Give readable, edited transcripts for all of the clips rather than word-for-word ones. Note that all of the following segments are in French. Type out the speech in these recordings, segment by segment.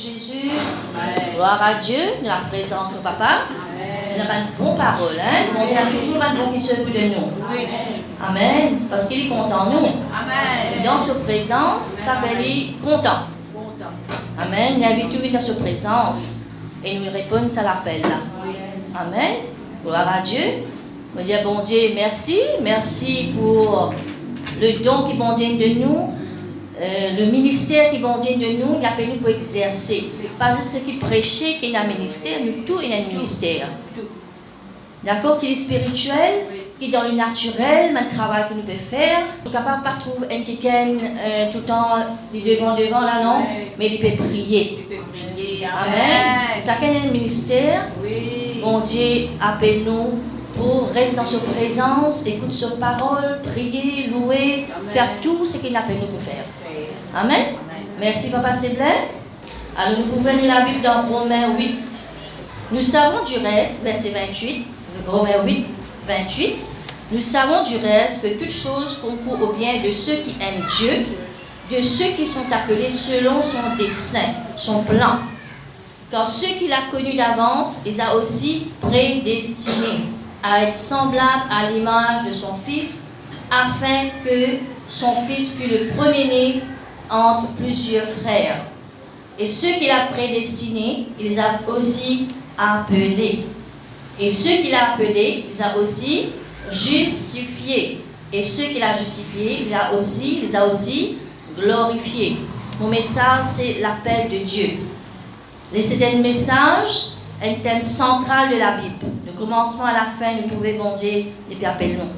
Jésus. Gloire à Dieu, de la présence de papa. Il a une bonne parole, hein? Bon Dieu a toujours un bon qui s'occupe de nous. Amen. Parce qu'il est content de nous. Et dans sa présence, ça fait lui content. Amen. Il invite tout dans sa présence. Et nous répondons à l'appel là. Amen. Gloire à Dieu. On dit bon Dieu, merci. Merci pour le don qui bon Dieu de nous. Le ministère qui bon Dieu de nous, il appelle nous pour exercer. Pas ce qui prêchait qui est un ministère, nous tout est un ministère. D'accord? Qui est spirituel, qui est dans le naturel, le travail que nous pouvons faire. Nous ne pouvons pas trouver un quelqu'un tout le temps devant là, non? Mais il peut prier. Amen. Chacun a un ministère. Bon Dieu appelle nous pour rester dans sa présence, écouter sa parole, prier, louer, faire tout ce qu'il appelle nous pour faire. Amen. Merci Papa Séblain. Alors nous pouvons lire la Bible dans Romains 8. Nous savons du reste, verset 28, Romains 8, 28. Nous savons du reste que toute chose concourt au bien de ceux qui aiment Dieu, de ceux qui sont appelés selon son dessein, son plan. Car ceux qu'il a connus d'avance, il a aussi prédestinés à être semblables à l'image de son Fils, afin que son Fils fût le premier-né entre plusieurs frères. Et ceux qu'il a prédestinés, il les a aussi appelés. Et ceux qu'il a appelés, il les a aussi justifiés. Et ceux qu'il a justifiés, il les a aussi glorifiés. Mon message, c'est l'appel de Dieu. C'est un message, un thème central de la Bible. Du commencement à la fin, nous pouvons bon Dieu et puis appelle-nous.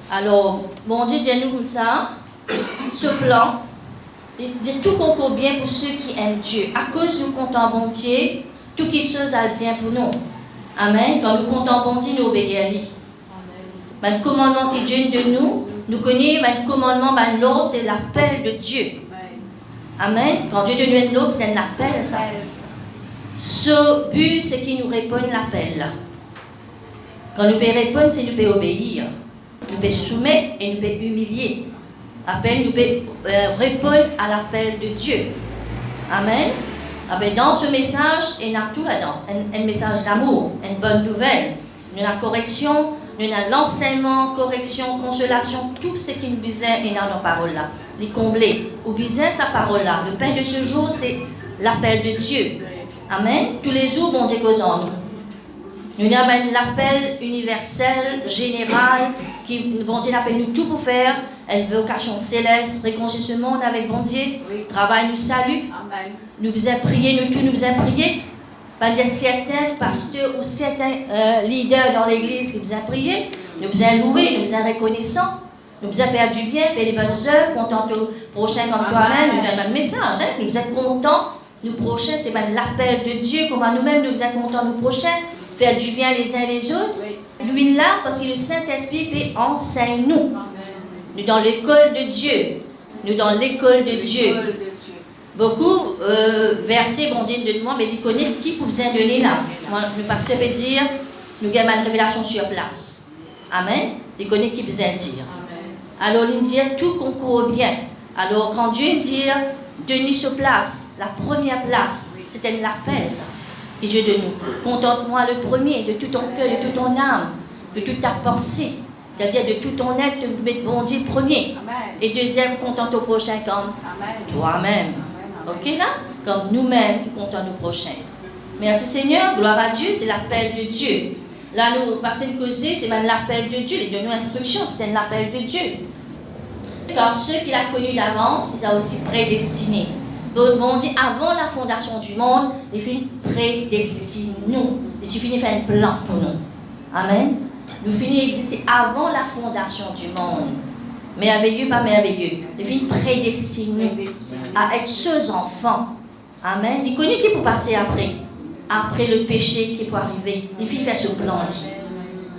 Alors, bon Dieu dit nous comme ça, ce plan, il dit tout concourt bien pour ceux qui aiment Dieu. À cause nous comptons bon Dieu, tout qui chose a bien pour nous. Amen. Quand nous comptons bon Dieu, nous obéissons à lui. Le commandement qui Dieu de nous connaissons, le commandement, l'autre, c'est l'appel de Dieu. Amen. Quand Dieu donne l'autre, c'est un appel, ça. Ce but, c'est qu'il nous répond l'appel. Quand nous pouvons répondre, c'est nous pouvons obéir. Nous pouvons soumettre et nous pouvons humilier. Appel, nous pouvons répondre à l'appel de Dieu. Amen. Dans ce message, il y a tout là-dedans. Un message d'amour, une bonne nouvelle. Il y a la correction, il y a l'enseignement, correction, consolation, tout ce qui nous besoin est dans nos paroles-là. Les combler. Ou besoin sa parole-là. Le pain de ce jour, c'est l'appel de Dieu. Amen. Tous les jours, bon Dieu cause en nous. Nous avons l'appel universel, général, qui bon Dieu appelle nous tout pour faire. Une vocation céleste, réconcilier ce monde avec bon Dieu. Travail nous salue. Amen. Nous vous prier, nous tous nous vous prier. Pas dire certains pasteurs ou certains leaders dans l'église qui vous ont prié. Nous vous louer, nous vous reconnaissants. Nous vous faire du bien, faire les bonnes œuvres, content au prochain comme toi-même. Nous avons un message. Hein? Nous vous êtes contents. Nous prochains, c'est l'appel de Dieu, comment nous-mêmes nous sommes contents nous prochains, faire du bien les uns les autres. Nous sommes là parce que le Saint-Esprit enseigne nous. Nous dans l'école de Dieu. Nous dans l'école de Dieu. Beaucoup versets vont dire de moi, mais ils connaissent qui vous a donné là. Moi, le pasteur veut dire, nous avons une révélation sur place. Amen. Ils connaissent qui vous a dire. Alors, il dit tout concourt bien. Alors, quand Dieu dit, donnez sur place, la première place, c'était l'appel, ça, que Dieu de nous. Contente-moi le premier, de tout ton cœur, de toute ton âme, de toute ta pensée, c'est-à-dire de tout ton être, de mettre bon Dieu premier. Amen. Et deuxième, contente au prochain comme toi-même. Ok là? Comme nous-mêmes, nous comptons nos prochains. Merci Seigneur, gloire à Dieu, c'est l'appel de Dieu. Là, nous passons une cause, c'est l'appel de Dieu, les donner instructions, c'est l'appel de Dieu. Car ceux qu'il a connus d'avance, il a aussi prédestinés. Donc, on dit avant la fondation du monde, il finit prédestiner nous. Il suffit de faire un plan pour nous. Amen. Nous finissons exister avant la fondation du monde. Merveilleux, pas merveilleux. Il finit prédestiné à être ceux enfants. Amen. Il connaît qui peut passer après le péché qui peut arriver. Il finit faire ce plan.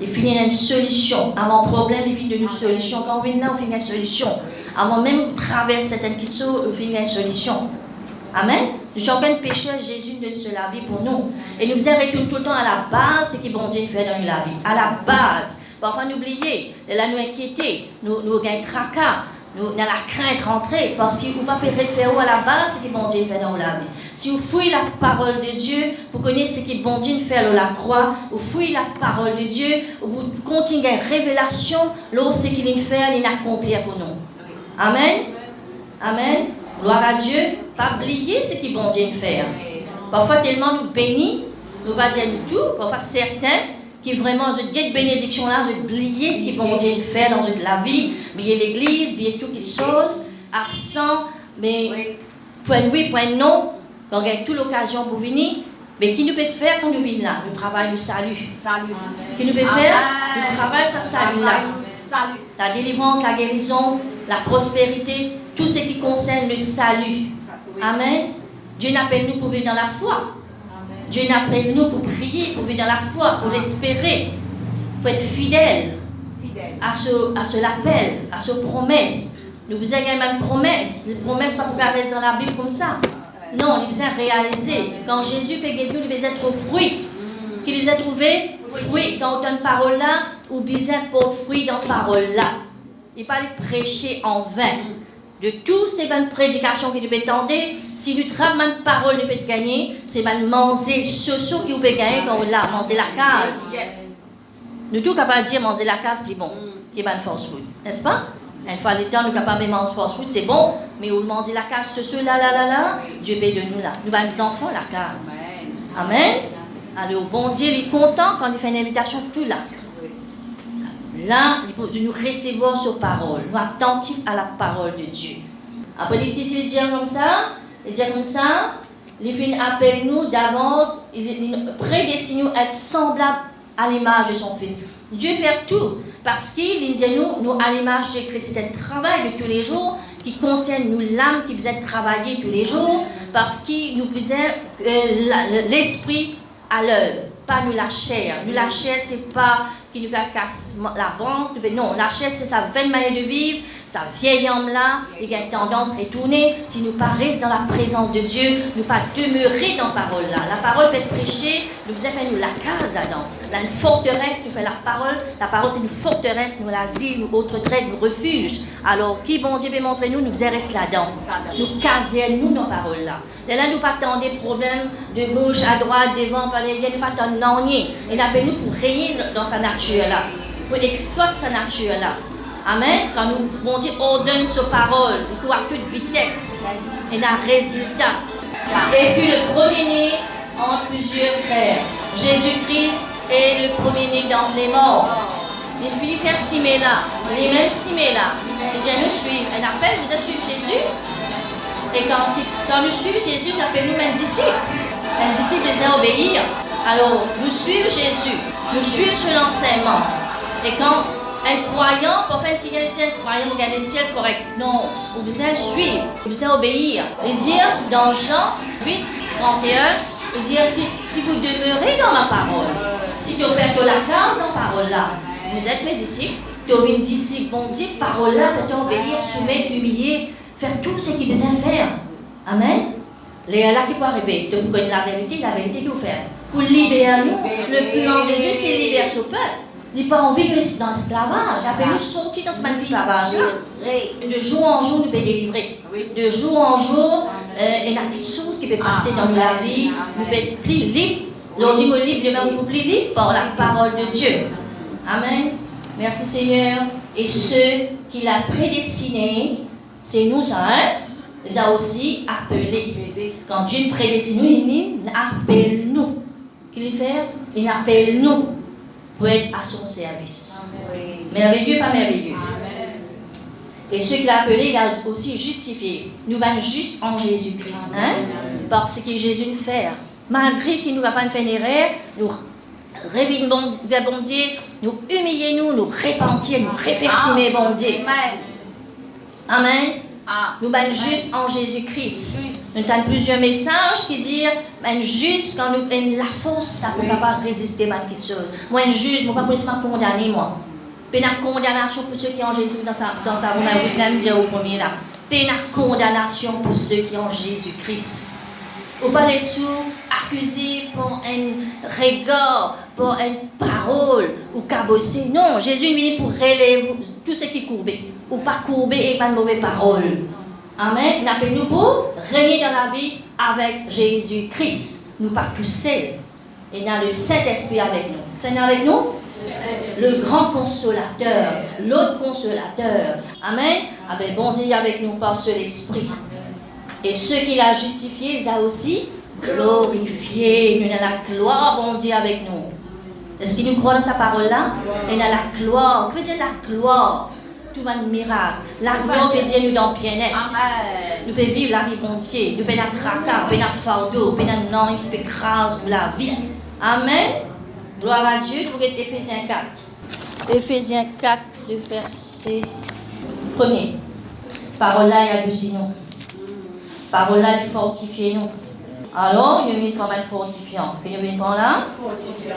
Il finit une solution. Avant problème, il finit une solution. Quand on vient là, on finit une solution. Avant même traverser certaines questions, on finit une solution. Amen. Nous sommes un pécheur, Jésus donne la vie pour nous. Et nous retournons tout le temps à la base, ce qui bon Dieu fait dans la vie. À la base. Parfois, nous oublions, là, nous inquiéter, nous gagnons tracas. nous avons la crainte rentrer, parce que vous ne pouvez pas référer à la base ce que bon Dieu fait dans la vie. Si vous fouillez la parole de Dieu, vous connaissez ce que bon Dieu fait à la croix, vous fouillez la parole de Dieu, vous continuez une révélation, lorsque ce qu'il fait, il accomplit pour nous. Amen. Amen. Gloire à Dieu. Pas oublier ce que bon Dieu fait. Parfois, tellement nous bénit, nous ne pas dire tout, parfois certains qui vraiment ont une bénédiction là, ont oublié ce que bon Dieu fait dans la vie, oublier l'église, oublier toutes les choses, absent, mais point oui, point non, on a toute l'occasion pour venir. Mais qui nous peut faire quand nous venons là? Le travail, le salut. Qui nous peut faire? Le travail, ça salut là. La délivrance, la guérison, la prospérité, tout ce qui concerne le salut. Amen. Dieu n'appelle nous pour vivre dans la foi. Dieu n'appelle nous pour prier, pour vivre dans la foi, pour espérer, pour être fidèle à ce appel, à ce promesse. Nous vous avons également une promesse. Une promesse pas pour qu'elle reste dans la Bible comme ça. Non, il besoin réaliser. Quand Jésus peut guérir, il besoin être fruit. Qu'il nous a trouvé fruit. Quand on donne parole là, ou besoin porter fruit dans parole là. Il parle de prêcher en vain. De toutes ces bonnes prédications qui nous peut tendre, si nous travaillons de parole nous peut gagner, c'est de manger ce qui nous peut gagner quand on l'a, manger la case. Nous sommes capables de dire manger la case, puis bon, c'est une force food, n'est-ce pas? Une fois le temps, nous sommes capables de manger force food, c'est bon, mais on manger la case, ce là, Dieu paye de nous là. Nous sommes les enfants la case. Amen. Alors, bon Dieu, il est content quand il fait une invitation tout là. Là, de nous recevoir sur parole, nous attentifs à la parole de Dieu. Après, il dit comme ça, il fait appel nous d'avance, il prédestine nous à être semblables à l'image de son Fils. Dieu fait tout, parce qu'il dit nous à l'image de Christ. C'est un travail de tous les jours qui concerne nous l'âme qui besoin de travailler tous les jours, parce qu'il nous besoin l'esprit à l'œuvre, pas nous la chair. Nous la chair, c'est pas qui nous casse la banque. Non, la chair, c'est sa vaine manière de vivre, sa vieille âme-là, il a une tendance retournée. Si nous paraissons dans la présence de Dieu, nous pas demeurer dans la parole-là. La parole peut être prêchée, nous faisons nous la case là-dedans. Là, une forteresse qui fait la parole c'est une forteresse, nous l'asile, nous autres traits, nous refuge. Alors, qui bon Dieu peut montrer nous faisons rester là-dedans. Nous caser nous dans la parole-là. Et là, nous pas tant des problèmes de gauche à droite, devant, par derrière, nous pas tant non rien. Et nous appelons nous pour régner dans sa nature là, pour exploiter sa nature là. Amen. Quand nous, bon Dieu ordonne sa parole, nous avons toute vitesse et un résultat. Et puis le premier-né en plusieurs frères. Jésus-Christ est le premier-né dans les morts. Il finit faire Simé là, les mêmes Simé là. Il dit nous suivre. Un appel, vous êtes suivre Jésus. Et quand nous suivons Jésus, j'appelle nous un disciple. Un disciple doit obéir. Alors, nous suivons Jésus. Nous suivons sur l'enseignement. Et quand un croyant, pour faire qu'il y a le ciel, croyant, il y a le ciel correct. Non, vous devez suivre, vous devez obéir. Et dire dans Jean 8, 31, il dit si vous demeurez dans ma parole, si tu faites la case dans la parole là, vous êtes mes disciples, tu es une disciple, bon Dieu, parole là, faites obéir, soumettre, humilier, faire tout ce qu'il besoin faire. Amen. Les là qui peut arriver, de vous connaître la vérité qu'il faut faire. Pour libérer nous, le plan de Dieu, c'est libérer ce peuple. Il n'a pas envie de rester dans l'esclavage. Appelez-nous sortir dans ce même esclavage-là. De jour en jour, nous pouvons délivrer. De jour en jour, il y a des choses qui peuvent passer dans la vie. Nous pouvons être plus libres. L'ordre libre, nous pouvons plus libres par la parole de Dieu. Amen. Merci Seigneur. Et ceux qu'il a prédestinés, c'est nous, ça, hein? Il a aussi appelé. Quand Dieu prédestine nous, il appelle nous. Qu'il fait? Il appelle nous pour être à son service. Amen. Merveilleux, pas merveilleux. Amen. Et ceux qu'il a appelés, il a aussi justifié. Nous sommes juste en Jésus-Christ. Hein? Parce que Jésus nous fait. Malgré qu'il ne va pas faire une erreur, nous réveillons vers bon Dieu, nous humilions, nous repentir, nous réfléchir bon Dieu. Amen. Nous sommes juste en Jésus-Christ. Nous avons plusieurs messages qui disent juste quand nous prenons la force, ça ne peut pas résister à quelque chose. Moi, juste, je ne peux pas condamner, moi. Il y a une condamnation pour ceux qui ont Jésus dans sa romaine, vous dire au premier là. Il y a une condamnation pour ceux qui ont Jésus-Christ. Vous ne pouvez pas accuser pour un regard, pour une parole ou cabosser. Non, Jésus est venu pour relever tout ce qui est courbé. ou pas courbé avec une mauvaise parole. Amen. Appelle-nous pour régner dans la vie avec Jésus-Christ. Nous pas tous seuls. Et il y a le Saint-Esprit avec nous. Seigneur avec nous? Le grand consolateur, l'autre consolateur. Amen. Avec bon Dieu avec nous par seul esprit. Et ceux qu'il a justifiés, il a aussi glorifié. Nous avons la gloire, bon Dieu avec nous. Est-ce qu'il nous croit dans sa parole-là? Et nous avons la gloire. Que veut dire la gloire? Tout va un miracle. La gloire veut dire nous dans le bien-être. Nous pouvons vivre la vie bon Dieu. Nous pouvons être tracas, nous pouvons être fardeau, nous pouvons être non qui peut écraser la vie. Amen. Gloire à Dieu. Nous pouvons être Éphésiens 4. Éphésiens 4, le verset 1er. Parole-là, il adoucit nous. Parole-là, il fortifie nous. Alors, il y a comme un fortifiant. Que nous mettons là? Fortifiant.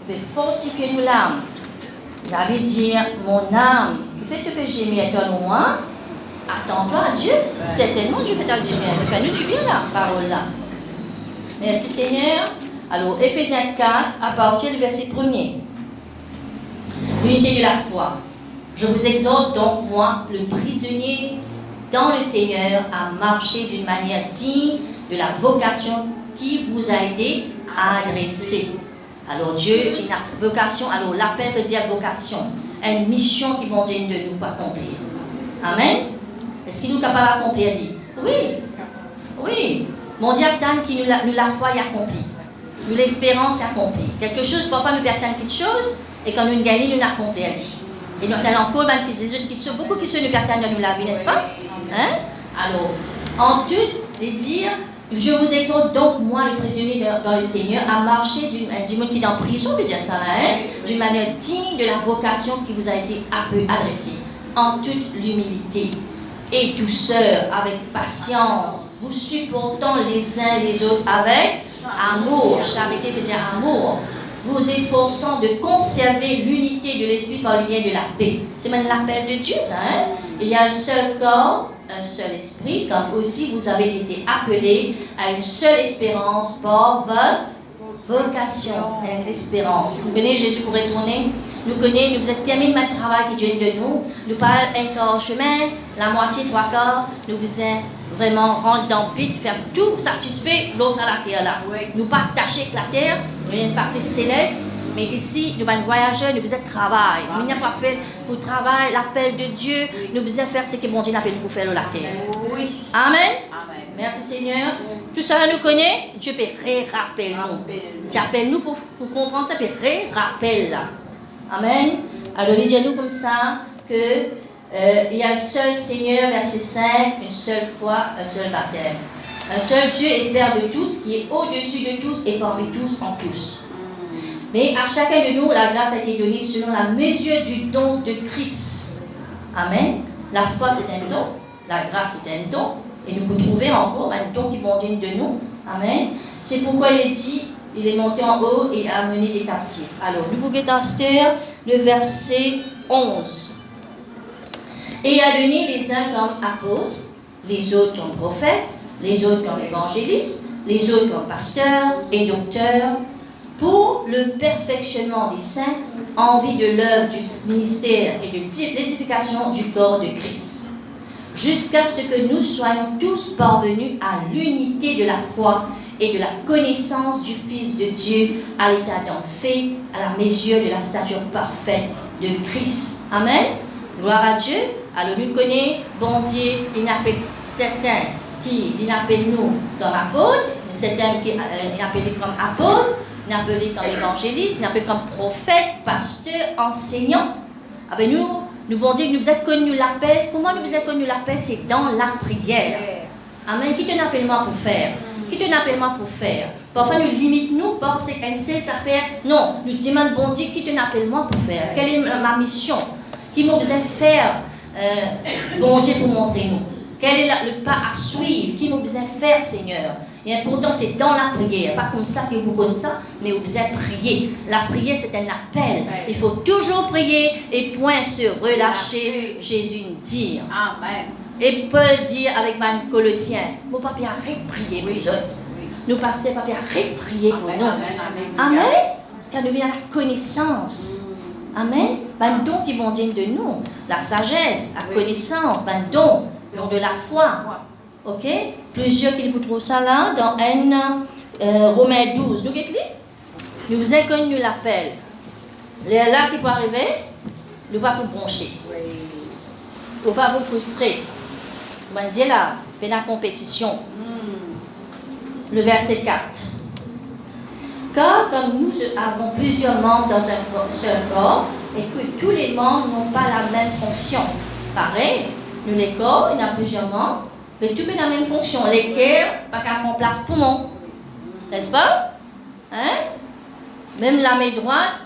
Il veut fortifier nous l'âme. Ça veut dire, mon âme, qui fait que péché mais toi ou moi, attends-toi à Dieu. Certainement, Dieu fait du bien. Il fait nous du bien là, parole là. Merci Seigneur. Alors, Éphésiens 4, à partir du verset 1er. L'unité de la foi. Je vous exhorte donc, moi, le prisonnier dans le Seigneur, à marcher d'une manière digne de la vocation qui vous a été adressée. Alors Dieu, il a vocation, alors l'appel veut dire vocation, une mission qui vont dire de nous accomplir. Amen. Est-ce qu'il nous est capable d'accomplir? Oui. Oui. Mon Dieu qui nous la foi y accomplit. Nous l'espérance y accomplit. Quelque chose, parfois nous perdons quelque chose, et quand nous gagnons, nous l'accomplir. Et nous avons encore beaucoup qui sont nous perdons dans la vie, n'est-ce pas? Hein? Alors, en tout, les dire, je vous exhorte donc, moi, le prisonnier dans le Seigneur, à marcher du monde qui est en prison, veut dire ça, hein, d'une manière digne de la vocation qui vous a été adressée, en toute l'humilité et douceur, avec patience, vous supportant les uns les autres avec amour. Charité veut dire amour. Vous efforçant de conserver l'unité de l'esprit par le lien de la paix. C'est même l'appel de Dieu, ça. Hein? Il y a un seul corps, un seul esprit, comme aussi vous avez été appelés à une seule espérance par votre vocation, une espérance. Vous connaissez Jésus pour retourner? Nous connaissons, nous êtes terminés le travail qui Dieu de nous. Nous parlons un quart chemin, la moitié, trois quarts. Nous vous vraiment rendre dans le vide, faire tout satisfait dans la terre là. Oui. Nous pas attachés avec la terre, nous sommes une partie céleste, mais ici nous sommes voyageurs, nous besoin de travail. Nous n'avons pas appel pour travail, l'appel de Dieu, nous besoin faire ce que mon Dieu appelle pour faire sur la terre. Oui. Amen. Amen. Merci Seigneur. Tout ça nous connaît, Dieu peut rappeler nous. Tu appelles nous pour comprendre ça, peut rappeler là. Amen. Alors disons-nous comme ça que il y a un seul Seigneur, verset 5, une seule foi, un seul baptême. Un seul Dieu et Père de tous, qui est au-dessus de tous et parmi tous en tous. Mais à chacun de nous, la grâce a été donnée selon la mesure du don de Christ. Amen. La foi, c'est un don. La grâce, c'est un don. Et nous pouvons trouver encore un don qui vont dire de nous. Amen. C'est pourquoi il est dit, il est monté en haut et a amené des captifs. Alors, nous pouvons Esther, le verset 11. Et il a donné les uns comme apôtres, les autres comme prophètes, les autres comme évangélistes, les autres comme pasteurs et docteurs, pour le perfectionnement des saints en vue de l'œuvre du ministère et de l'édification du corps de Christ, jusqu'à ce que nous soyons tous parvenus à l'unité de la foi et de la connaissance du Fils de Dieu à l'état d'enfant, à la mesure de la stature parfaite de Christ. Amen. Gloire à Dieu. Alors nous connaissons, bon Dieu, il appelle certains qui, il appelle nous comme apôtres, certains qui il appelle comme apôtres, il appelle comme évangélistes, il appelle comme prophètes, pasteurs, enseignants. Avec nous bon Dieu, nous êtes connus l'appel. Comment nous êtes connus l'appel? C'est dans la prière. Amen. Qui te appelle moi pour faire? Qui te appelle moi pour faire? Parfois nous limitons par ce qu'un seul affaire. Non, nous demandons bon Dieu, qui te appelle moi pour faire? Quelle est ma mission? Qui m'a besoin de faire? Bon Dieu pour montrer nous. Quel est le pas à suivre? Qui nous besoin de faire, Seigneur? Et pourtant, c'est dans la prière. Pas comme ça que vous connaissez ça, mais vous besoin de prier. La prière, c'est un appel. Il faut toujours prier et point se relâcher. Jésus nous dit. Amen. Et Paul dit avec les Colossiens, mon papa arrête de prier pour nous autres. Nous pasteurs, papa arrête de prier pour nous. Amen. Parce que nous vient à la connaissance. Amen. Ben don qui vont dire de nous, la sagesse, la connaissance, ben don de la foi. Ok? Plusieurs qui vous trouvent ça là dans Romains 12. Nous nous vous inconnu nous l'appel. Là qui peut arriver, nous va vous broncher. Nous va vous frustrer. Ben Dieu là, fait la compétition. Le verset 4. Car comme nous avons plusieurs membres dans un seul corps, et que tous les membres n'ont pas la même fonction. Pareil, nous les corps, il y a plusieurs membres, mais tous ont la même fonction. Les cœurs, pas qu'à prendre place poumon. N'est-ce pas? Hein? Même la main droite,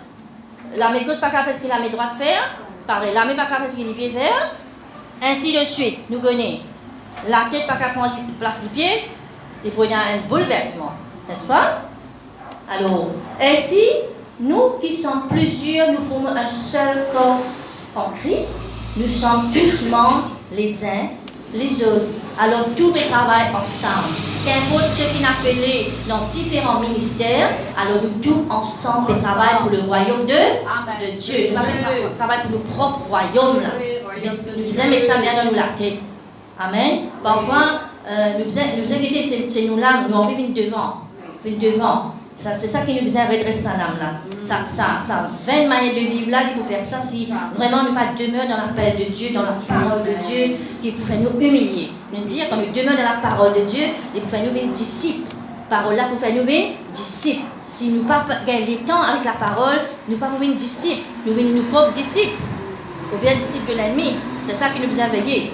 la main gauche, pas qu'à faire ce que la main droite fait. Pareil, la main pas qu'à faire ce qu'il veut faire. Ainsi de suite, nous connaissons. La tête, pas qu'à prendre place du pied, il y a un bouleversement. N'est-ce pas? Alors, ainsi, nous qui sommes plusieurs, nous formons un seul corps en Christ. Nous sommes tous membres les uns les autres. Alors, tous les travaillent ensemble. Qu'importe ceux qui sont appelés dans différents ministères, alors nous tous ensemble les travaillons pour le royaume de Dieu. Nous travaillons pour notre propre royaume. Là. Nous devons mettre ça bien dans la tête. Amen. Parfois, nous devons inquiéter, c'est nous là, nous on vient devant. C'est ça qui nous a redressé ça là. Ça 20 manières de vivre là qui peut faire ça si vraiment nous pas demeure dans l'appel de Dieu, dans la parole de Dieu, qui peut faire nous humilier. Nous dire quand nous demeurons dans la parole de Dieu, il peut faire nous venir disciples. Parole là pour faire nous venir disciples. Si nous pas gagner temps avec la parole, nous pas venir disciples, nous venons nos propres disciples. Ou bien disciples de l'ennemi. C'est ça qui nous a veillé.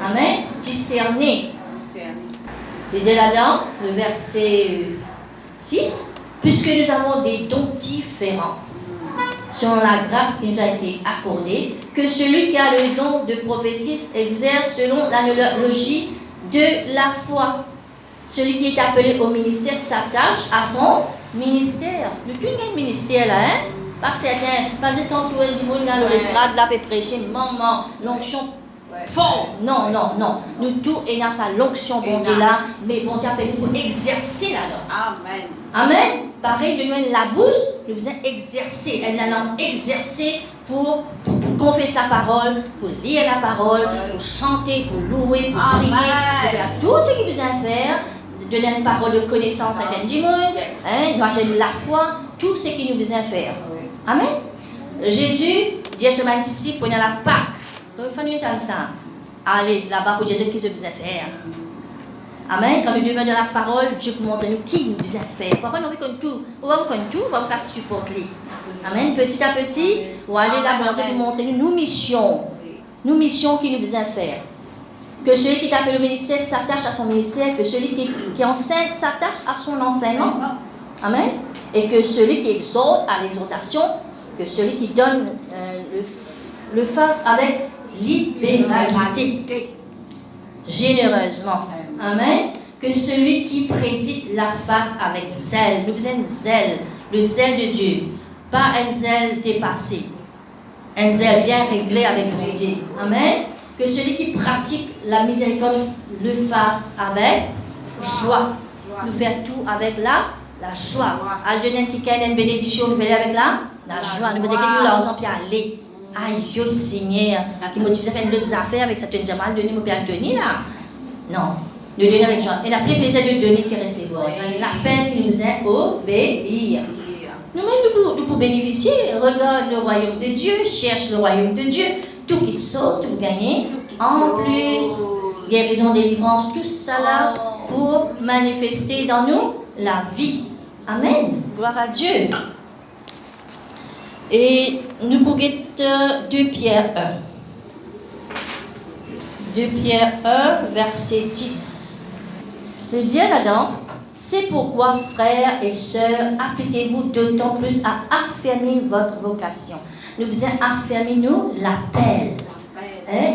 Amen. Discerner. Lisez là-dedans, le verset 6, puisque nous avons des dons différents, selon la grâce qui nous a été accordée, que celui qui a le don de prophétie exerce selon l'analogie de la foi. Celui qui est appelé au ministère s'attache à son ministère. Nous tous avons un ministère là, hein? Pas certains, pas juste quand tout le monde dans l'estrade, là, peut prêcher, maman, l'onction. Fort, non. Nous tous ayons sa l'onction, bon Dieu là, mais bon Dieu appelle nous pour exercer là-dedans. Amen. Pareil, de nous la bouche, nous devons exercer. Elle a exercer pour confesser la parole, pour lire la parole, pour chanter, pour louer, pour prier, pour faire tout ce qu'il besoin de faire, donner une parole de connaissance à un monde, nous avons la foi, tout ce qu'il nous besoin de faire. Amen. Jésus, Dieu se m'anticipe pour la Pâque. Donc, il faut nous entendre ça. Allez, là-bas pour Jésus, qu'est-ce que vous avez faire? Amen. Quand nous demeurons dans la parole, Dieu peut montrer nous qui nous besoin faire. Parfois, nous connaissons tout. On va connaître tout, on va supporter. Amen. Petit à petit, on va aller là-bas, Dieu peut montrer nous missions. Nous missions qui nous besoin faire. Que celui qui t'appelle au ministère s'attache à son ministère, que celui qui enseigne s'attache à son enseignement. Amen. Et que celui qui exhorte à l'exhortation, que celui qui donne le fasse avec libéralité, généreusement. Amen. Que celui qui préside la fasse avec zèle. Nous avons zèle, le zèle de Dieu. Pas un zèle dépassé. Un zèle bien réglé avec Dieu. Amen. Que celui qui pratique la miséricorde le fasse avec joie. Nous faisons tout avec la joie. À donner une bénédiction, nous faisons avec la joie. Nous faisons que nous l'argent puis aller. Aïe, Seigneur, qui motive à faire d'autres affaires avec cette jamal, donner mon père Denis là. Non, de donner avec joie. Et la plus plaisir de donner que recevoir. La peine qui nous est obéir. Nous-mêmes, nous pouvons bénéficier. Regarde le royaume de Dieu, cherche le royaume de Dieu. Tout qui te saute, tout gagner. En plus, guérison, délivrance, tout ça là pour manifester dans nous la vie. Amen. Gloire à Dieu. Et nous pouvons 2 Pierre 1. 2 Pierre 1, verset 10. Le Dieu là-dedans, c'est pourquoi, frères et sœurs, appliquez-vous d'autant plus à affermir votre vocation. Nous devons affermir nous l'appel.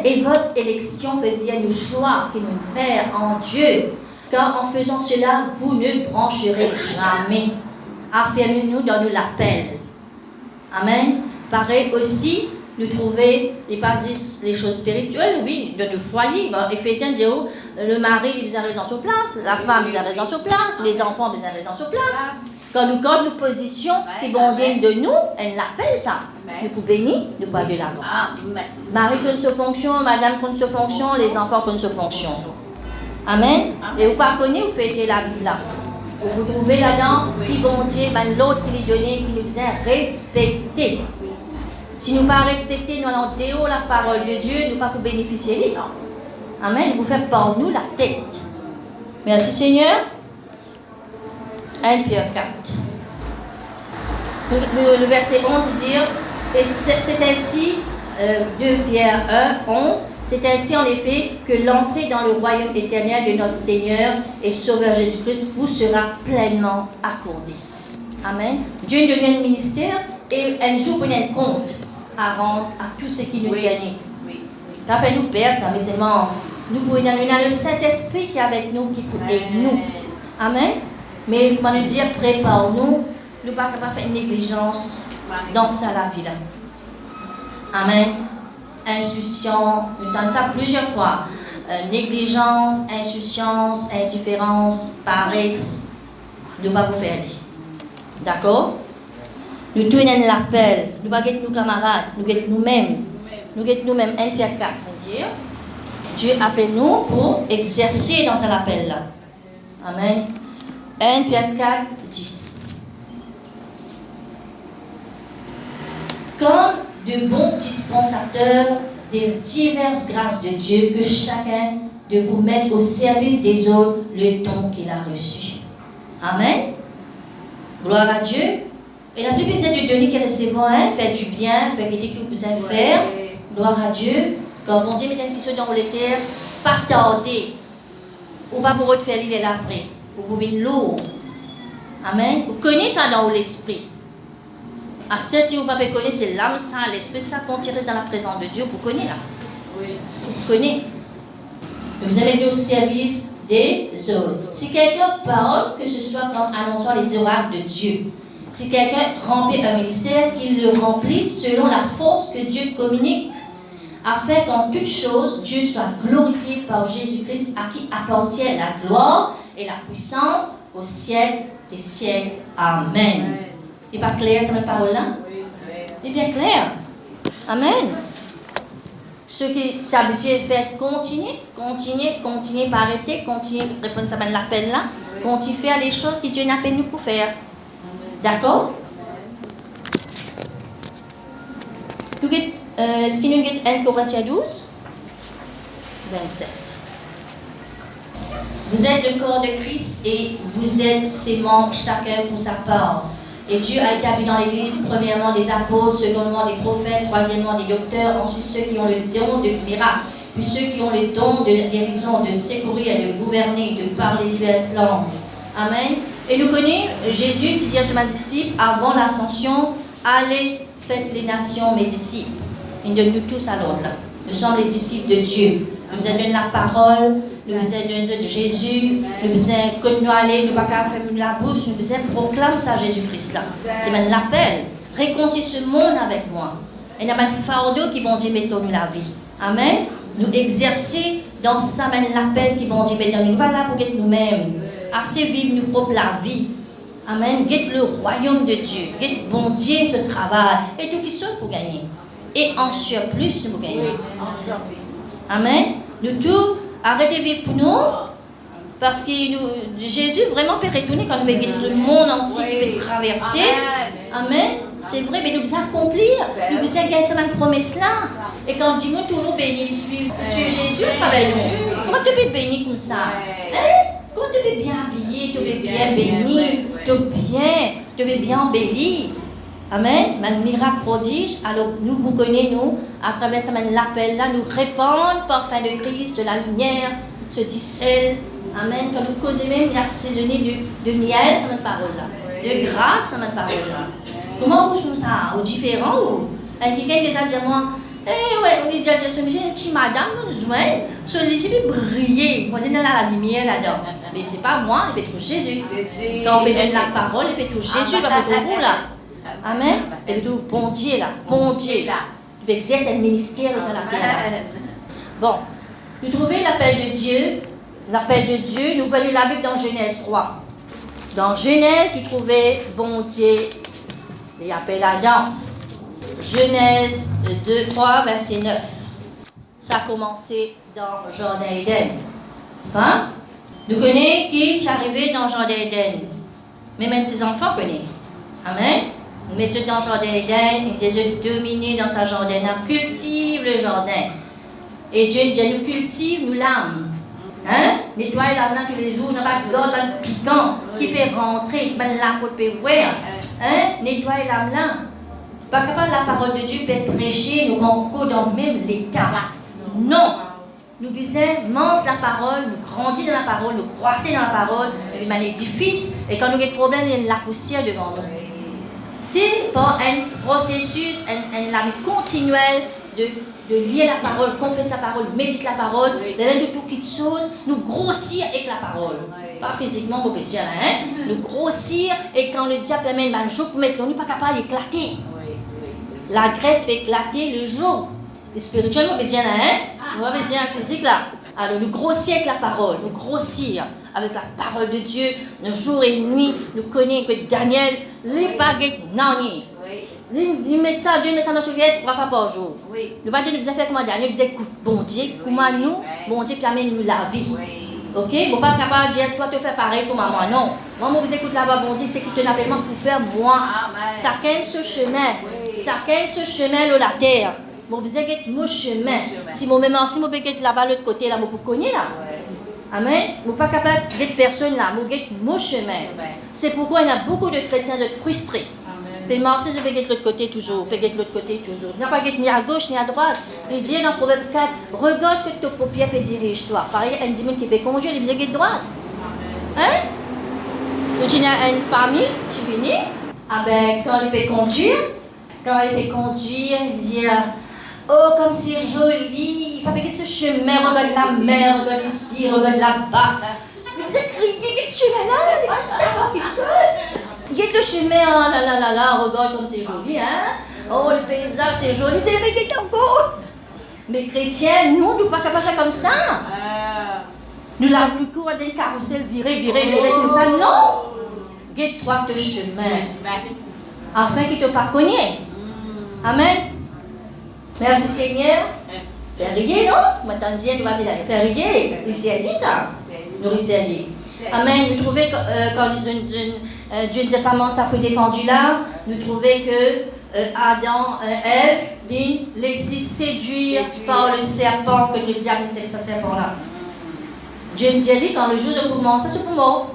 Et votre élection veut dire le choix que nous faisons en Dieu. Car en faisant cela, vous ne brancherez jamais. Affermez-nous dans nous l'appel. Amen. Pareil aussi, nous trouver les choses spirituelles, oui, de nos foyers. Éphésiens dit, le mari, il reste dans sa place, la femme, il reste dans sa place, les enfants, ils restent dans sa place. Quand nous gardons nos positions, qui vont dire de nous, elle l'appelle ça. Nous pouvons venir, nous pouvons de l'avant. Marie connaît sa fonction, madame connaît sa fonction, les enfants connaissent sa fonction. Amen. Et vous ne connaissez, vous faites la vie là. Vous vous trouvez là-dedans, qui bon Dieu, l'autre qui lui donné, qui nous a respecté. Si nous ne pas respecter, nous allons déhaut la parole de Dieu, nous ne pas pour bénéficier. Amen. Vous faites par nous la tête. Merci Seigneur. 1 Pierre 4. Le verset 11 dit, et c'est ainsi, 2 Pierre 1, 11, c'est ainsi en effet que l'entrée dans le royaume éternel de notre Seigneur et Sauveur Jésus-Christ vous sera pleinement accordée. Amen. Dieu nous donne un ministère et un jour vous un compte à rendre à tous ceux qui nous gagnent. Ça fait nous perdre ça, mais seulement nous pouvons avoir le Saint-Esprit qui est avec nous, qui peut aider nous. Amen. Mais comment nous dire, prépare-nous, nous ne pas capable de faire une négligence dans ça la vie là. Amen. Insouciance, nous entendons ça plusieurs fois. Négligence, insouciance, indifférence, paresse, nous ne pas vous faire aller. D'accord? Nous tournons l'appel, nous ne pas être nos camarades, nous être nous-mêmes. Nous être nous-mêmes. 1 Pierre 4, dire. Dieu appelle nous pour exercer dans cet appel-là. Amen. 1 Pierre 4, 10. Comme de bons dispensateurs des diverses grâces de Dieu, que chacun de vous mette au service des autres le don qu'il a reçu. Amen. Gloire à Dieu. Et la plus besoin de donner qui recevons, faire du bien, faire aider que vous allez faire. Gloire à Dieu. Quand bon Dieu met une question dans les terres, pas tarder. Ou pas pour faire l'île après. Vous pouvez lourd. Amen. Vous connaissez ça dans l'esprit. À ce si vous ne pouvez pas connaître, c'est l'âme, ça, l'esprit, ça qu'on tire dans la présence de Dieu. Vous connaissez là. Oui. Vous connaissez. Vous allez au service des autres. Si quelqu'un parle, que ce soit comme annonçant les oracles de Dieu. Si quelqu'un remplit un ministère, qu'il le remplisse selon la force que Dieu communique, afin qu'en toutes choses, Dieu soit glorifié par Jésus-Christ, à qui appartient la gloire et la puissance au siècle des siècles. Amen. Il n'est pas clair cette parole-là? Il est bien clair. Amen. Ceux qui s'habituent à faire, continuez, pas arrêter, continuez, répondre à l'appel là, continuez à faire les choses que Dieu n'appelle nous pour faire. D'accord? Ce qui nous dit 1 Corinthiens 12, 27. Vous êtes le corps de Christ et vous êtes ses membres, chacun pour sa part. Et Dieu a établi dans l'Église, premièrement des apôtres, secondement des prophètes, troisièmement des docteurs, ensuite ceux qui ont le don de miracles, puis ceux qui ont le don de guérison, de secourir, de gouverner, de parler diverses langues. Amen. Et nous connaissons, Jésus dit à ses disciples, avant l'ascension, allez, faites les nations mes disciples. Il donne nous tous à l'ordre là. Nous sommes les disciples de Dieu. Nous avons donné la parole, nous avons donné de Jésus, nous avons continué à aller, nous ne pouvons pas faire la bouche, nous avons proclamé ça Jésus-Christ là. C'est même l'appel. Réconcilier ce monde avec moi. Et nous avons un fardeau qui vont dire mettons nous la vie. Amen. Nous exercer dans ça même l'appel qui vont dire mettons nous pas là pour être nous-mêmes. Assez vivre nous propre la vie. Amen. Guette le royaume de Dieu. Guette bon Dieu ce travail. Et tout qui sont pour gagner. Et en surplus pour gagner. Amen. Nous tous, arrêtez de vivre pour nous. Parce que Jésus vraiment peut retourner quand nous voyons le monde entier qui veut traverser. Amen. C'est vrai, mais nous devons accomplir. Nous devons gagner cette promesse-là. Et quand Dieu nous tous nous bénis, suivre Jésus avec nous. Comment tu peux bénir comme ça? Comment tu peux bien habiller, tu peux bien bénir, tu peux bien embellir. Amen. Un miracle prodige. Alors nous vous connaissons, nous, à travers ce l'appel là, nous répandons parfum de Christ, de la lumière, ce dissel. Amen. Quand nous causons même assaisonner de miel, c'est notre parole là. De grâce, c'est notre parole là. Comment vous jouez ça? Ou différent ou? Quelqu'un qui a dit à moi, ouais, on dit à Dieu, mais j'ai une petite madame, nous besoin, celui-ci peut briller. On dit la lumière là-dedans. Mais c'est pas moi, il peut trouver Jésus. Quand on peut donner la parole, il peut trouver Jésus, il va trouver vous là. Amen. Et tout, bon Dieu là, bon Dieu là. Tu exercer le ministère sur la terre là. Bon, nous trouvons l'appel de Dieu. L'appel de Dieu, nous voyons la Bible dans Genèse 3. Dans Genèse, tu trouvais bon Dieu, il appelle Adam. Genèse 2, 3, verset 9. Ça a commencé dans le Jardin d'Éden. C'est pas? Nous connaissons qui est arrivé dans le Jardin d'Éden. Mais mes petits enfants connaissent. Amen. Nous mettons dans le Jardin d'Éden, et Dieu domine dans sa jardin, nous cultive le jardin. Et Dieu nous cultive nous l'âme. Hein? Nettoyer l'âme tous les jours, n'a pas de gorge, pas de piquant, qui peut rentrer, qui peut la pour peut voir. Hein? Nettoyer l'âme là. Pas capable la parole de Dieu peut prêcher, nous encore dans le même l'état. Non. Nous disons, mange la parole, nous grandissons dans la parole, nous croissons dans la parole, nous un édifice, et quand nous avons des problèmes, il y a la poussière devant nous. C'est pas un processus, une vie continuelle de lire la parole, confesser la parole, méditer la parole, de tout toutes choses, nous grossir avec la parole. Pas physiquement, on peut dire, hein? Nous grossir, et quand le diable amène un jour pour mettre, on n'est pas capable d'éclater. La graisse fait éclater le jour. Et spirituellement, on peut dire, hein? On va dire un physique là. Alors, nous grossir avec la parole, nous grossir avec la parole de Dieu, nos jours et nuits, nous connaissons que Daniel, les baguettes n'en il met ça, Dieu met ça dans ce guette 3 fois par jour. Nous pas dire nous faire comment Daniel, nous écoute bon Dieu, comment nous, bon Dieu qui amène nous la vie. Ok? Bon, pas capable de dire, toi, te faire pareil comme moi. Non. Moi, vous écoute là-bas, bon Dieu, c'est qui te l'appelle pour faire moi. Chacun ce chemin. Chacun ce chemin de la terre. Bon, vous êtes mon chemin. Si mon même si mon béquet là-bas, l'autre côté, là, mon pour connaître là. Amen. Vous pas capable de personne là, mon chemin. C'est pourquoi il y a beaucoup de chrétiens qui sont frustrés. Puis marcher, je vais de l'autre côté toujours, puis de l'autre côté toujours. Il n'y a pas ni à gauche ni à droite. Il dit dans Proverbe 4, regarde que ton paupière peut dirige-toi. Pareil, un dimanche qui peut conduire, il dit de droite. Hein? Ou tu as une famille, si tu finis, ah ben, quand il peut conduire, il dit, oh, comme c'est joli, il faut pas ce chemin, regarde la mer, regarde ici, regarde là-bas. Il dit, criez, ce chemin-là, il est pas seul. Il y a le chemin, là, regarde comme c'est joli, hein? Oh, le paysage, c'est joli, tu regardes encore. Mais chrétiens, nous ne sommes pas capables de faire comme ça. Nous l'avons plus court à une carrousel, virer comme ça. Non! Guette-toi le chemin, afin qu'il ne te pas connaisse. Amen. Merci Seigneur. Faire riguer, non? Maintenant, Dieu nous va dire, faire riguer. Ici, elle dit ça. Nous, ici, elle dit. Amen. Nous trouvons que quand Dieu ne dit pas comment ça fut défendu là, nous trouvons que Adam et Ève laissent séduire par le serpent, que le diable c'est ce serpent-là. Dieu nous dit quand le jour de commence, c'est pour mort.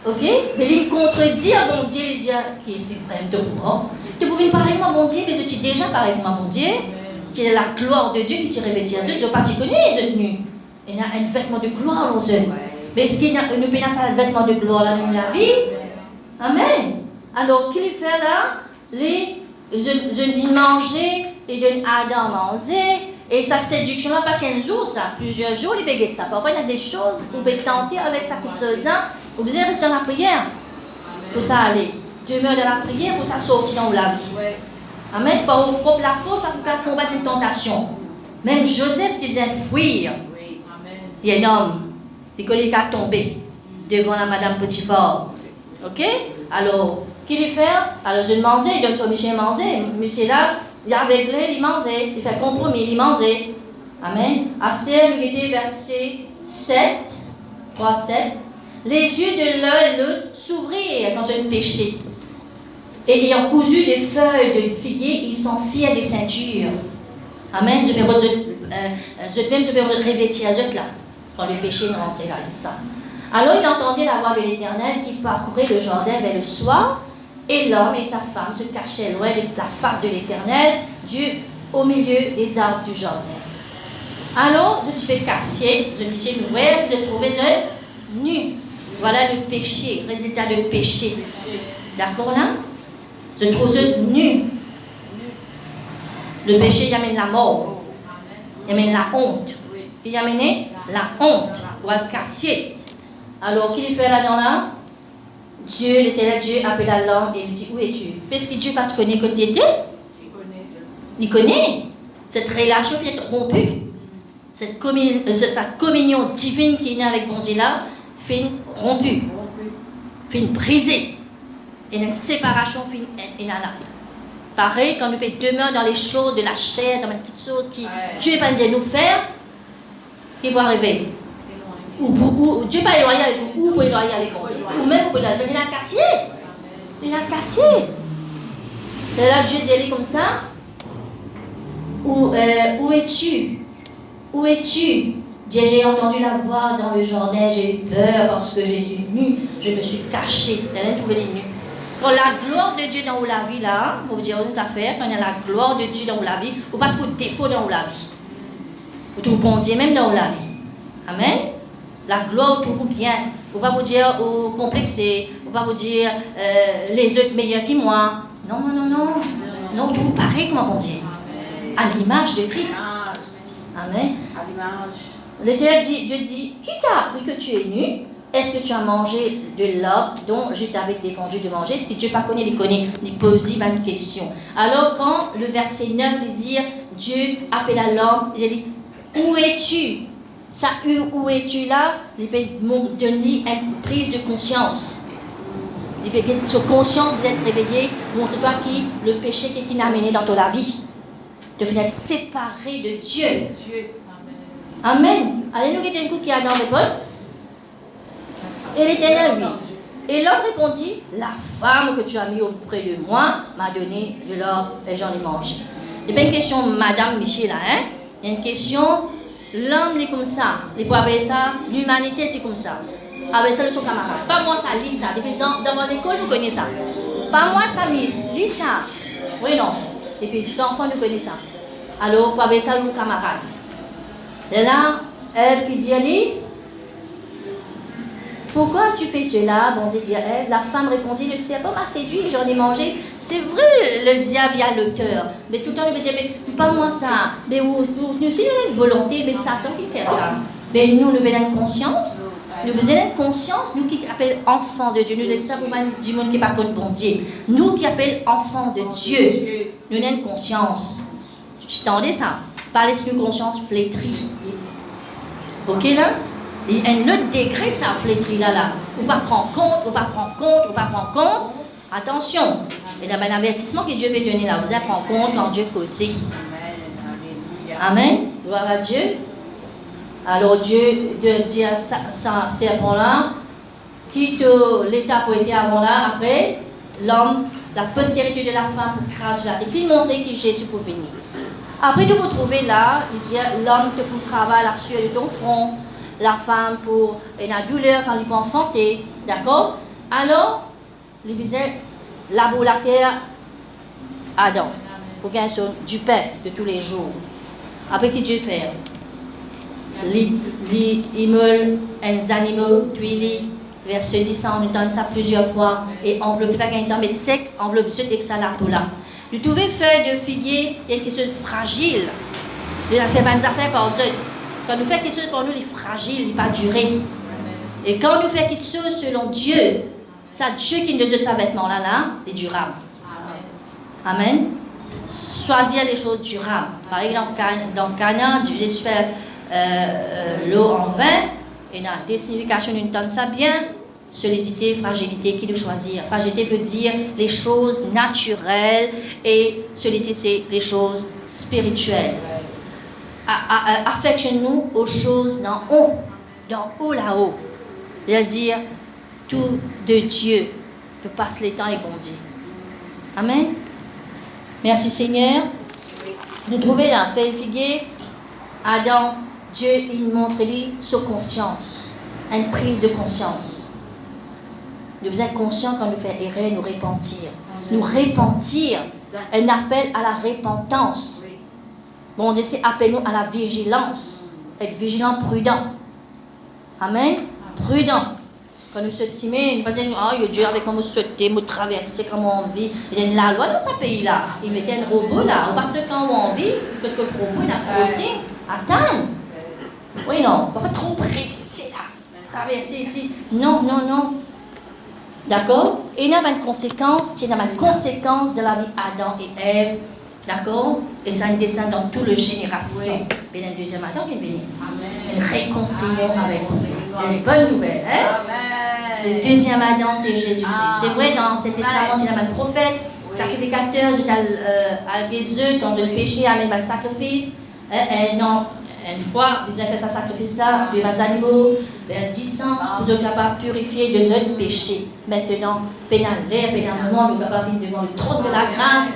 Ok? Mais il contredit à bon Dieu, il dit qui est si frère de mort. Tu pouvais parler moi bon Dieu, mais tu es déjà parlé moi bon Dieu. Tu es la gloire de Dieu qui t'est révélée à Dieu. Tu n'as pas connu les tenues. Il y a un vêtement de gloire dans eux. Mais est-ce qu'il y a une pénance à un vêtement de gloire dans la vie? Amen. Alors, qu'il fait là? Je manger et de Adam manger. Et sa séduction là, pas qu'un jour, ça. Plusieurs jours, il peut ça. Parfois, il y a des choses qu'on peut tenter avec sa chose-là. Vous pouvez rester dans la prière pour ça aller. Demeure dans la prière pour ça sortir dans la vie. Amen. Par vos propres la faute, pas pour combattre une tentation. Même Joseph, tu disais fuir. Il y a un homme qui a tombé devant la Madame Potiphar. Ok? Alors, qu'il lui fait? Alors, je mangeais, il donne son Michel manger. Monsieur là, il est aveuglé, il mangeait. Il fait compromis, il mangeait. Amen. Astère, il était verset 7, 3, 7. Les yeux de l'un et l'autre s'ouvrirent dans un péché. Et ayant cousu des feuilles de figuier, ils s'enfirent des ceintures. Amen. Je vais revêtir là, quand le péché est rentré là, ça. Alors il entendit la voix de l'Éternel qui parcourait le jardin vers le soir, et l'homme et sa femme se cachaient loin de la face de l'Éternel, Dieu au milieu des arbres du jardin. Alors, je te cacher, je disais nouvelle, je trouvais nu. Voilà le péché, résultat du péché. D'accord là? Je trouve nu. Le péché, il amène la mort. Il amène la honte. Il amène la honte. Ou le cassier. Alors, qu'il fait là-dedans là? Dieu, l'Éternel Dieu, appela l'homme et lui dit, où es-tu? Parce que Dieu ne connaît pas qui il était. Il connaît. Cette relation est rompue. Sa communion divine qui est née avec mon Dieu là, fait rompue. fin brisée. Et une séparation fin est là. Pareil, quand nous demeurons dans les choses de la chair, dans une petite chose qui Dieu n'est pas dit nous faire, qui va arriver. Ou Dieu n'est pas éloigné avec vous, ou pour éloigner avec vous. Ou même pour éloigner, il a cassé. Il a cassé. Et là, Dieu dit comme ça. Où es-tu? Où es-tu? J'ai entendu la voix dans le jardin, j'ai eu peur parce que je suis nu, je me suis caché. Elle a trouvé les nus. Quand la gloire de Dieu dans la vie, là, pour vous dire une affaire, quand il y a la gloire de Dieu dans la vie, vous pas trop de défauts dans la vie. Vous trouvez bon Dieu même dans la vie. Amen. La gloire trouve bien. Vous pas vous dire au complexé, vous pas vous dire les autres meilleurs que moi. Non, non, non, non. Non, vous pareil comme bon Dieu. À l'image de Christ. Amen. L'Éternel dit, Dieu dit, qui t'a appris que tu es nu? Est-ce que tu as mangé de l'arbre dont je t'avais défendu de manger? Est-ce que Dieu pas connaît, il connaît, il pose une question. Alors quand le verset 9 lui dit, Dieu appelle à l'homme, il dit, où es-tu? Ça, où es-tu là? Il peut donner une prise de conscience. Il peut dire, sur conscience, vous êtes réveillé, montre-toi qui le péché qui t'a amené dans ta vie. De finir séparé de Dieu. Amen. Allez, nous guetter un coup qui a dans les potes. Et l'Éternel, lui. Et l'homme répondit, la femme que tu as mis auprès de moi m'a donné de l'or et j'en ai mangé. Il n'y a pas une question, Madame Michel, là, hein? Il y a une question, l'homme est comme ça. Il peut avoir ça, l'humanité c'est comme ça. Avec ça, de son camarade. Pas moi, ça lit ça. Depuis dans l'école, vous connaissez ça. Pas moi, ça lit ça. Oui, non. Et puis, les enfants nous connaissent ça. Alors, pour avoir ça, nos camarades. Et là, elle qui dit, allez, pourquoi tu fais cela? Bon Dieu dit, la femme répondit, le serpent m'a séduit, j'en ai mangé. C'est vrai, le diable il a le cœur. Mais tout le temps, il me dit, mais pas moi ça. Mais nous aussi, nous avons une volonté, mais Satan qui fait ça. Mais nous avons une conscience. Nous avons une conscience, nous qui appelons enfants de Dieu. Nous ne sommes pas du monde qui n'est pas contre bon Dieu. Nous qui appelons enfants de Dieu, nous avons une conscience. Tu t'entendais ça? Pas l'esprit de conscience flétrie. Ok là? Il y a un autre degré, ça flétrie là. On ne va pas prendre compte, on ne va pas prendre compte, on ne va pas prendre compte. Attention. Et dans un avertissement que Dieu veut donner là, vous allez prendre compte quand Dieu cause. Amen. Gloire à Dieu. Alors Dieu de dire ça serpent là, quitte l'état pour être avant là, après, l'homme, la postérité de la femme crache sur la terre. Il montrer que Jésus pour venir. Après, nous vous trouvez là, il dit l'homme te pour travailler la sueur de ton front, la femme pour la douleur quand il peut enfanter, d'accord? Alors, il disait, labou la terre, Adam, pour gagner du pain de tous les jours. Après, qu'est-ce que Dieu fait? Il meule un animal, puis verset 10, on entend ça plusieurs fois, et enveloppe pas gagne temps, mais sec, enveloppe ce texte là pour là. Vous trouvez feuille de figuier, il y a quelque chose de fragile. Il a fait des affaires par eux. Quand nous faisons quelque chose pour nous, il est fragile, il n'est pas duré. Et quand nous faisons quelque chose selon Dieu, c'est Dieu qui nous donne ce vêtement-là, il est durable. Amen. Choisir les choses durables. Par exemple, dans le Canaan, Jésus fait l'eau en vin, et dans la signification d'une tonne, ça bien. Solidité, fragilité, qui doit choisir? Fragilité veut dire les choses naturelles et solidité, c'est les choses spirituelles. Affectionne-nous aux choses d'en haut là-haut. C'est-à-dire, tout de Dieu, de passe les temps et bon Dieu. Amen. Merci Seigneur. Nous trouvons la feuille figuier. Adam, Dieu, il montre-lui sa conscience, une prise de conscience. Nous sommes conscients quand nous faisons erreur, nous repentir. Nous repentir, un appel à la repentance. Bon Dieu, c'est appel-nous à la vigilance. Être vigilant, prudent. Amen. Prudent. Quand nous sommes timés, nous ne pas dire, oh Dieu, avec comment nous sauter, nous traverser, comment on vit. Il y a la loi dans ce pays-là. Il mettait un robot là. Parce que quand on vit, il faut que le robot il a aussi. Attends. Oui, non. Pas trop pressé là. Traverser ici. Non, non, non. D'accord? Et il y a une conséquence, il y a une conséquence de la vie d'Adam et Ève. D'accord? Et ça descend dans toutes les générations. Et le deuxième Adam qui est béni. Une réconciliation avec Dieu. Une bonne nouvelle. Hein? Le deuxième Adam, c'est Jésus-Christ. C'est vrai, dans cet testament, il y a un prophète, sacrificateur, à Jésus, dans le péché, amène un sacrifice. Non, une fois, vous avez fait ce sacrifice-là, puis les animaux, vers 10 ans, vous êtes capable de purifier de autres péchés. Maintenant, pénalé, pénalement, nous sommes capables de devant le trône de la grâce.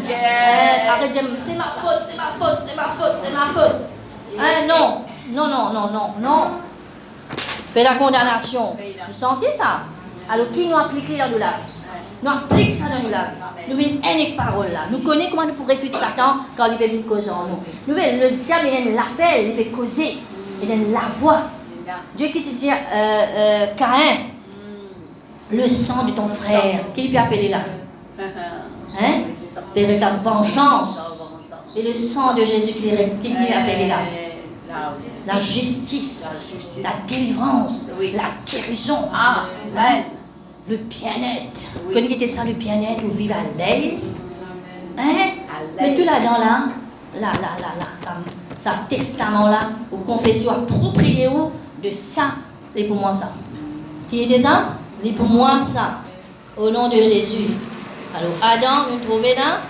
Arrête de dire, c'est ma faute, c'est ma faute, c'est ma faute, c'est ma faute. Non, non, non, non, non, non. Fais la condamnation. Vous sentez ça? Alors, qui nous applique dans nos laves? Nous appliquons ça dans nos laves. Nous venons une parole là. Nous connaissons comment nous pouvons réfuter Satan quand il veut causer en nous. Nous voyons, le diable, il l'appelle, il peut causer. Il donne la voix. Dieu qui te dit, Caïn, le sang de ton frère, qui peut appeler là? Hein? Véritable vengeance. Et le sang de Jésus qui peut appeler là? La justice, la délivrance, la guérison, le bien-être. Vous connaissez ça, le bien-être, vous vivez à l'aise. Hein? Mais tout là-dedans, ça testament-là, ou confession appropriée de ça, et pour moi ça. Qui est ça? Et pour moi ça. Au nom de Jésus. Alors, Adam, nous trouvons là,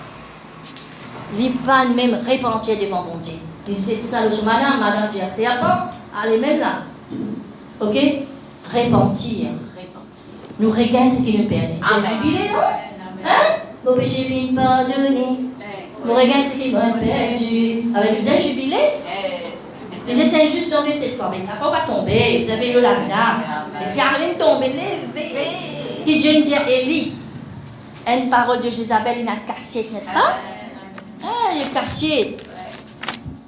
il n'est pas même repentir devant mon Dieu. Il dit ça, madame dit, c'est avant, allez même là. Ok? Repentir. Nous regardons ce qu'il nous perdit. J'ai jubilé là? Hein? Vos péchés viennent pardonner. Nous regardons ce qu'il m'a perdu. Avec vous avez jubilé? J'essaie juste de tomber cette fois, mais ça ne va pas tomber. Vous avez le lave-là. Mais si rien de tomber, levez. Qui Dieu nous dit à Élie? Une parole de Jézabel, il y a une cassette, n'est-ce pas? Il y a une cassette.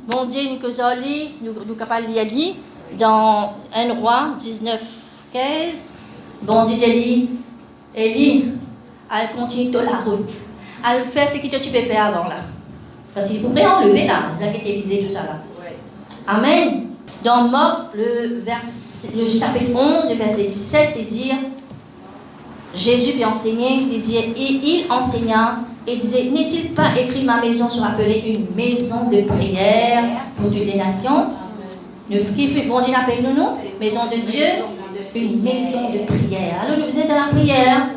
Bon Dieu, nous sommes capables de lire dans 1 Roi 19, 15. Bon Dieu, Élie, elle continue de la route. Elle fait ce que tu peux faire avant là. Parce qu'il pourrait enlever là, vous avez visé tout ça là. Amen. Dans Marc, le chapitre 11, le verset 17, il dit, Jésus lui enseignait, il enseigna et disait, n'est-il pas écrit ma maison sera appelée une maison de prière pour toutes les nations? Bon Dieu appelle nous, maison de Dieu, une maison de prière. Alors nous sommes dans la prière.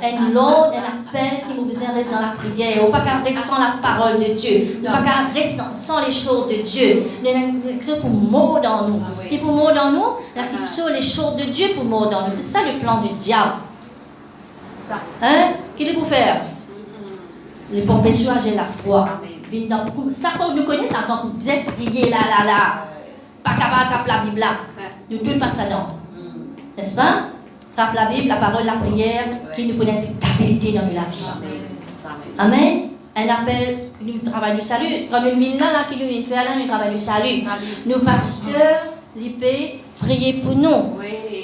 Un l'autre, un appel qui nous besoin rester dans la prière. On ne peut pas rester sans la parole de Dieu. On ne peut pas rester sans les choses de Dieu. Il y a quelque chose pour mort dans nous. Qui pour mort dans nous, il y a quelque chose, les choses de Dieu pour mort dans nous. C'est ça le plan du diable. Hein? Qu'est-ce qu'il faut faire? Les pour persuader la foi. Ça, nous connaissons ça quand vous êtes prié là. Pas capable de taper la Bible là. Nous ne pas ça non. N'est-ce pas? Trappe la Bible, la parole, la prière, qui nous donne une stabilité dans la vie. Amen. Un appel, nous travaillons du salut. Quand nous venons là, qui nous fait là, nous travaillons du salut. Nos pasteurs, l'IP, prier pour nous.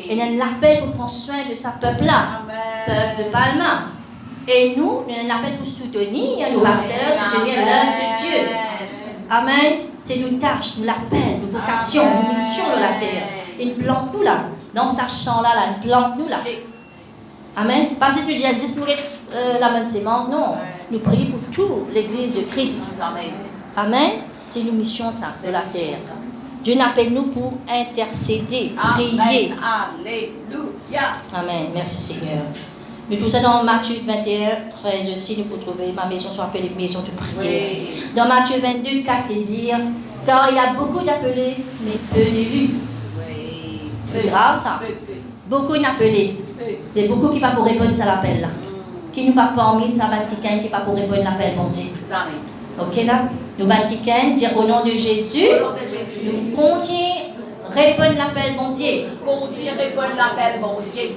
Et nous l'appel pour prendre soin de sa peuple-là, peuple de Palma. Et nous avons l'appel pour soutenir nos pasteurs, soutenir l'œuvre de Dieu. Amen. C'est nos tâches, nous l'appel, nos vocations, nos missions de la terre. Et nous plantons là. Dans sa chambre là, nous plantons là. Amen. Pas juste nous dire, nous la même sémence, non. Nous prions pour toute l'église de Christ. Amen. C'est une mission ça, de la terre. Dieu appelle nous pour intercéder, prier. Alléluia. Amen. Merci Seigneur. Nous tout ça dans Matthieu 21, 13 aussi, nous pouvons trouver ma maison soit appelée maison de prière. Oui. Dans Matthieu 22, 4, il dit, car il y a beaucoup d'appelés, mais peu d'élus. C'est grave ça. Beaucoup d'appelés. Il y a beaucoup qui ne pas pour répondre à l'appel là. Qui nous pas parmi ça, quelqu'un qui pas pour répondre à l'appel, mon Dieu. Ok là? Nous allons quelqu'un dire au nom de Jésus. Nous continuons à répondre à l'appel, mon Dieu.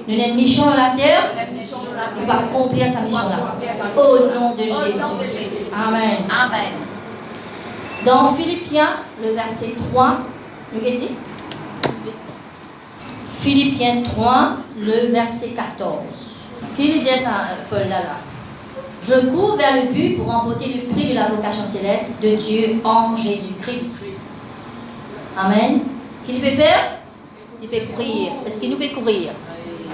Nous avons une mission sur la terre. Nous allons accomplir sa mission là. Au nom de Jésus. Amen. Amen. Dans Philippiens, le verset 3, nous dit Philippiens 3, le verset 14. Qui dit ça, Paul là? Je cours vers le but pour remporter le prix de la vocation céleste de Dieu en Jésus-Christ. Amen. Qu'il peut faire? Il peut courir. Est-ce qu'il nous peut courir?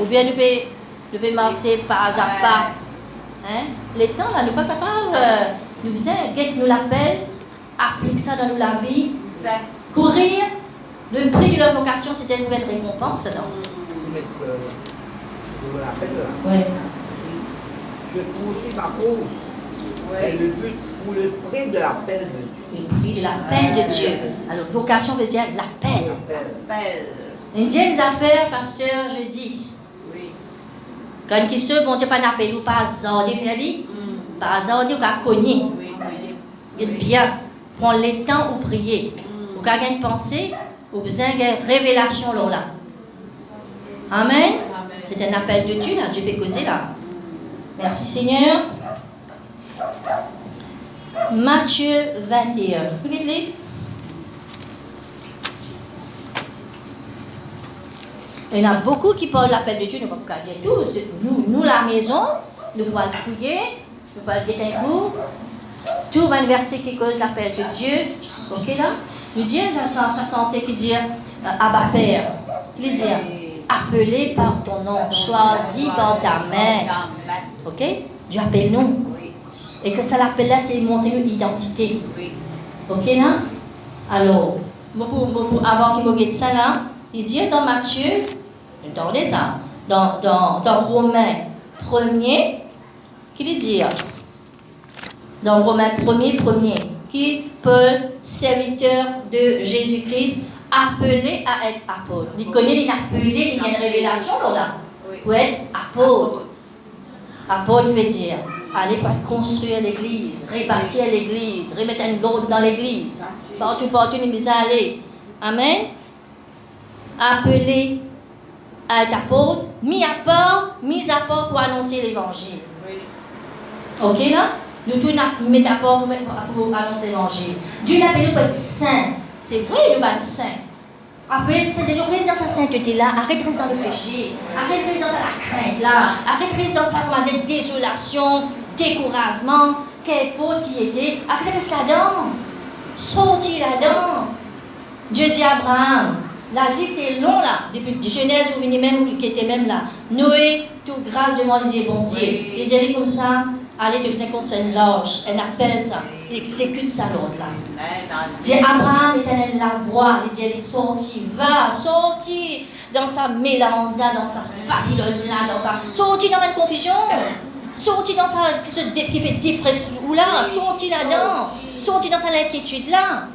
Ou bien nous peut marcher pas à pas? Hein? Les temps là, nous ne sommes pas capables. Nous faisons, quelqu'un nous l'appelle, applique ça dans la vie. Courir. Le prix de la vocation, c'était une nouvelle récompense, non? Je l'appelle là. Oui. Je trouve aussi ma cause. Ouais. Le but pour le prix de l'appel de Dieu. Le prix de l'appel de Dieu. Alors, vocation veut dire l'appel. Une des affaires, pasteur, je dis. Oui. Quand qui se bon Dieu pas n'appelle ou pas zarder faire lui, pas zarder ou pas cogner. Oui. Bien, prendre le temps ou prier. Ou quand une pensée, ou besoin de révélation là. Amen. C'est un appel de Dieu là, Dieu peut causer là. Merci Seigneur. Matthieu 21. Regardez. Il y en a beaucoup qui parlent de l'appel de Dieu, nous ne pouvons pas dire tout. Nous, la maison, nous pouvons le fouiller, nous pouvons le guetter un coup. Tout un verset qui cause l'appel de Dieu. Ok là? Nous disons sa santé qui dit Abba Père. Il dit appelé par ton nom, choisi par ta main. Ok? Dieu appelle nous. Et que ça l'appelle là, c'est montrer une identité. Ok là? Alors, avant qu'il me guette ça là, il dit dans Matthieu, entendez ça, dans Romains 1er, qu'il dit dans Romains 1er, qui Paul, serviteur de Jésus-Christ, appelé à être apôtre. Il connaît, il a appelé, il y a une révélation là, pour être apôtre. Apôtre veut dire aller construire l'église, rebâtir l'église, remettre un ordre dans l'église. Partout, il nous a allé. Amen. Appelé à être apôtre, mis à part pour annoncer l'évangile. Ok là? Nous tous nous mettons à part pour annoncer l'évangile. Dieu l'a appelé pour être saint. C'est vrai, nous sommes saints. Appelé saint, nous restons dans sa sainteté là, arrête de rester dans le péché, arrête de rester dans la crainte là, arrête de rester dans sa désolation, découragement, quel pot qui était, arrête de rester là-dedans, sortis là-dedans. Dieu dit à Abraham, la liste est longue là, depuis Genèse, vous venez même, qui était même là. Noé, toute grâce devant les yeux, bon Dieu. Les allez comme ça, allez de 50 large, elle appelle ça, il exécute ça l'autre là. Dieu Abraham, l'Éternel la voix, il dit, elle est sortie, va, sorti dans sa mélange là, dans sa Babylone là, dans sa. Sorti dans la confusion, sorti dans sa. Qui peut dépression là, sorti là-dedans, sorti dans sa inquiétude là.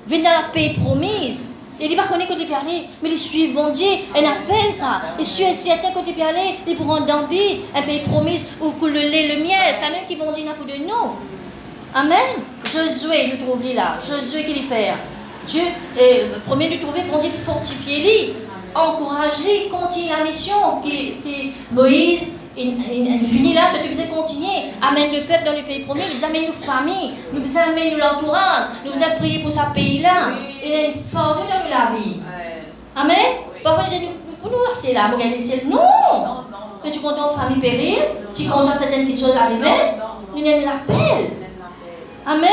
Venez dans la paix promise. Il dit pas qu'on est côté aller, mais ils suivent bon Dieu, elle appelle ça. Ils suivent certains côté aller, ils pourront d'envie, un pays promis où coule le lait, le miel, c'est même qui bon Dieu n'a pour de nous. Amen. Josué, nous trouvons là. Josué qui lui fait. Dieu, premier nous trouver, bon Dieu, fortifier-lui, encourager, continuer la mission qui Moïse. Il finit là, que tu faisais continuer, amène le peuple dans le pays promis, il amène nos familles, nous amène l'entourage, nous avons prié pour ce pays-là. Il a une forme dans la vie. Amen. Parfois, il dit, pour nous, c'est là, regarder le ciel. Non. Mais tu comptes en famille péril, tu comptes en certaines choses arrivées, nous avons l'appel. Amen.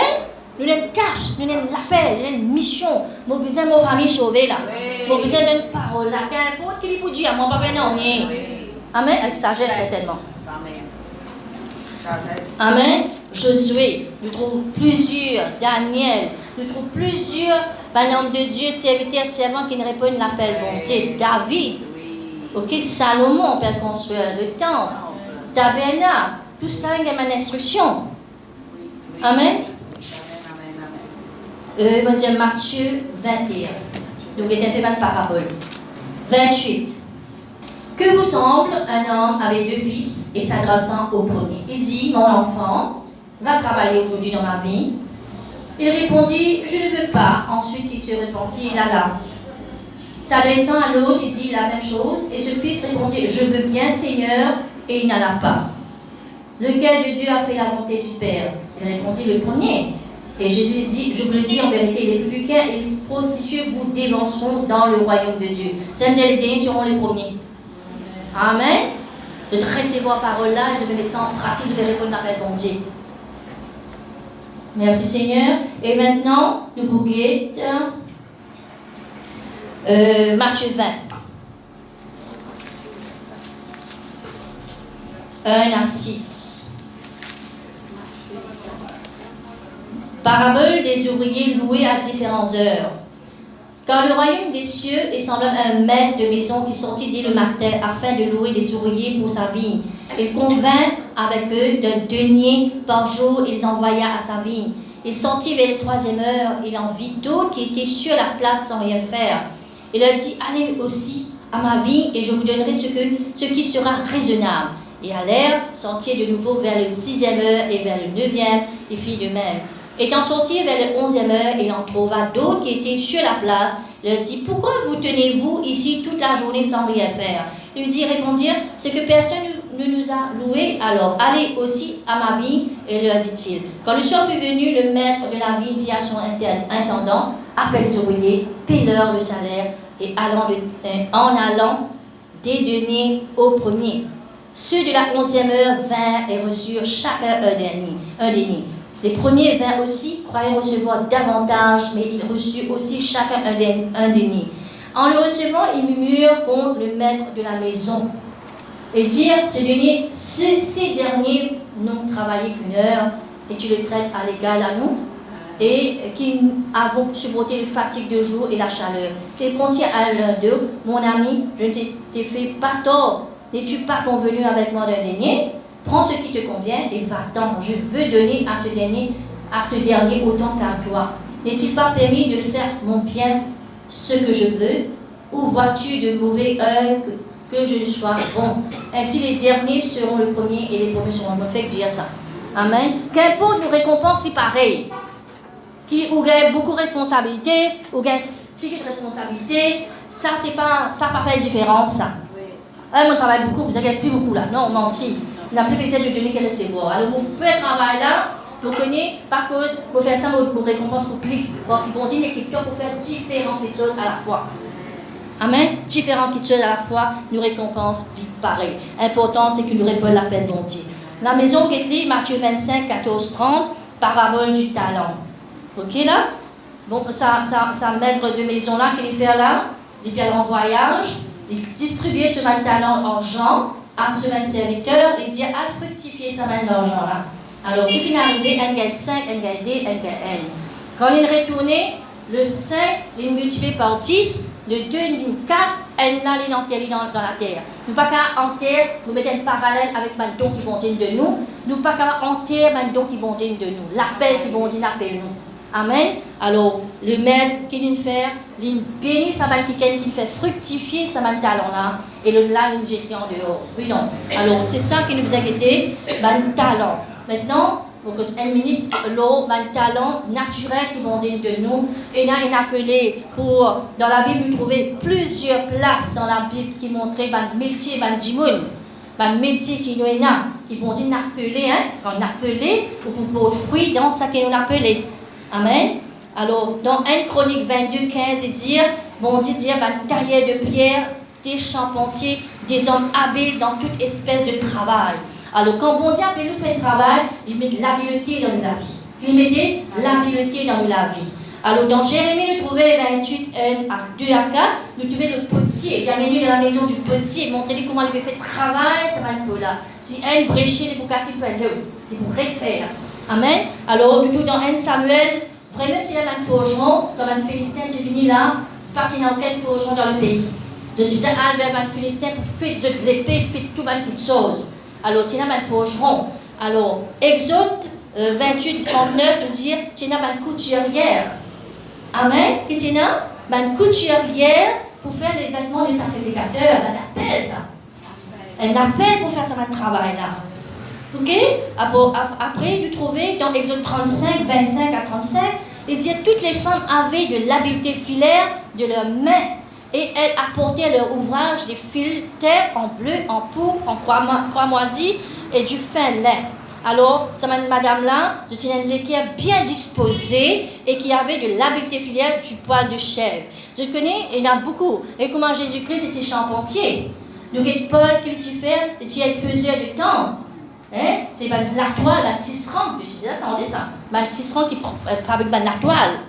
Nous avons une cache, nous avons l'appel, nous avons une mission. Nous avons besoin de nos familles sauvées là. Nous avons besoin d'une parole là. Qu'importe qui lui peut dire, moi, pas vraiment rien. Amen, avec sagesse certainement. Amen. Josué, nous trouvons plusieurs, Daniel, nous trouvons plusieurs hommes de Dieu, serviteurs, servants qui ne répondent à l'appel. Bon Dieu, David, ok, Salomon, Père construire le temple, tabernacle, tout ça, il y a une instruction. Amen. Matthieu 21. Donc, il y a un peu de parabole. 28. Que vous semble un homme avec 2 fils et s'adressant au premier? Il dit, mon enfant, va travailler aujourd'hui dans ma vie. Il répondit, je ne veux pas. Ensuite, il se repentit, il alla. S'adressant à l'autre, il dit la même chose. Et ce fils répondit, je veux bien, Seigneur, et il n'alla pas. Lequel de deux a fait la volonté du Père? Il répondit, le premier. Et Jésus lui dit, je vous le dis en vérité, les publicains et les prostituées vous dévanceront dans le royaume de Dieu. C'est-à-dire les derniers seront les premiers. Amen. De recevoir parole là, et je vais mettre ça en pratique, je vais répondre à l'appel bon Dieu. Merci Seigneur. Et maintenant, nous bouquet Matthieu 20. 1 à 6. Parabole des ouvriers loués à différentes heures. Car le royaume des cieux est semblable à un maître de maison qui sortit dès le matin afin de louer des ouvriers pour sa vigne. Il convint avec eux d'un denier par jour et les envoya à sa vigne. Il sortit vers la 3e heure, il en vit d'autres qui étaient sur la place sans rien faire. Il leur dit, allez aussi à ma vigne et je vous donnerai ce qui sera raisonnable. Et allèrent, sortir de nouveau vers le 6e heure et vers le 9e, et fit de même. Étant sortis vers le 11e heure, il en trouva d'autres qui étaient sur la place. Il leur dit, pourquoi vous tenez-vous ici toute la journée sans rien faire? Lui dit, répondirent, c'est que personne ne nous a loués, alors allez aussi à ma vigne, et leur dit-il. Quand le soir fut venu, le maître de la vigne dit à son intendant, appelle les ouvriers, paie-leur le salaire, et en allant, dédonner au premier. Ceux de la 11e heure vinrent et reçurent chacun un denier. Les premiers vinrent aussi, croyant recevoir davantage, mais ils reçurent aussi chacun un denier. En le recevant, ils murmurent contre le maître de la maison et dirent, ces derniers n'ont travaillé qu'une heure, et tu les traites à l'égal à nous, et qui avons supporté les fatigues de jour et la chaleur. Répondit à l'un d'eux, mon ami, je ne t'ai fait pas tort. N'es-tu pas convenu avec moi d'un denier? Prends ce qui te convient et va-t'en. Je veux donner à ce dernier autant qu'à toi. N'est-il pas permis de faire mon bien ce que je veux? Ou vois-tu de mauvais œil que je sois bon? Ainsi les derniers seront le premier et les premiers seront le fait dire ça. Amen. Qu'importe nous récompense si pareil. Qui ou gagne beaucoup de responsabilités, ou gagne petit de responsabilité, ça pas de différence ça. On travaille beaucoup, vous n'avez plus beaucoup là. Non, on mentit. On n'a plus besoin de donner que recevoir. Alors vous faites travail là, vous connaissez, par cause, vous faites ça, vous récompense pour plus. Bon, si vous dites l'écriture pour faire différentes choses à la fois. Amen. Différentes choses à la fois nous récompensent pareil. Important, c'est que nous répondons la peine bon Dieu. La maison qui est lue, Matthieu 25, 14, 30, parabole du talent. Ok là? Bon, ça maître de maison là, qu'il fait là, il fait en voyage, il distribue ce même talent d'argent à ce même serviteur, il dit à fructifier ce même argent là. Alors, il finit arrivé, elle gagne 5, elle gagne 2, elle gagne 1. Quand il est retourné, le 5, il est multiplié par 10, le 2, il devient 4, elle là, il est enterré dans la terre. Nous pas qu'à enterrer, nous mettons un parallèle avec les dons qui vont dire de nous, nous pas qu'à enterrer les dons qui vont dire de nous, l'appel qui vont dire l'appel nous. Amen. Alors, le maître qui nous fait, il bénit sa main qui fait fructifier sa main talent là, et le là, il jette en dehors. Oui, non. Alors, c'est ça qui nous a été, le talent. Maintenant, donc, une minute, l'eau, le talent naturel qui vont dire de nous, et là, il a appelé pour, dans la Bible, nous trouver plusieurs places dans la Bible qui montraient le métier, le métier qui nous est là, qui vont dire appeler, hein, parce qu'on a appelé pour porter fruit dans ce qu'on a appelé. Amen. Alors, dans 1 Chronique 22, 15, il dit, bon Dieu dit, carrière de pierre, des charpentiers, des hommes habiles dans toute espèce de travail. Alors, quand bon Dieu appelle nous faire un travail, il met de l'habileté dans la vie. Il met de l'habileté dans la vie. Alors, dans Jérémie, nous trouvons 28, 1 à 2 à 4, nous trouvons le potier. Il a venu dans la maison du potier, montrer comment il avait fait travail, ça va être là. Si un bréché, il faut casser, il faut refaire. Amen. Alors, nous dans 1 Samuel, vraiment, il y a un forgeron, comme un Philistin, tu es venu là, parti dans quel forgeron dans le pays. Je disais, vers un Philistin pour faire de l'épée, faire tout même toutes choses. Alors, il y a un forgeron. Alors, Exode 28, 39, il dit, il y a une couturière. Amen. Il y a une couturière pour faire les vêtements du sacrificateur. Elle appelle ça. Elle appelle pour faire ce travail-là. Ok? Après, nous trouvons dans Exode 35, 25 à 35, il dit toutes les femmes avaient de l'habileté filaire de leurs mains et elles apportaient leur ouvrage des fils terre en bleu, en pourpre, en cramoisi et du fin lin. Alors, cette madame-là, c'était une équipe bien disposée et qui avait de l'habileté filaire du poil de chèvre. Je connais, il y en a beaucoup. Et comment Jésus-Christ était charpentier. Donc, Paul, qu'il fait, il faisait du temps. Hein? C'est la toile, la tisserand. Je dis, attendez ça. La tisserand qui fabrique la toile.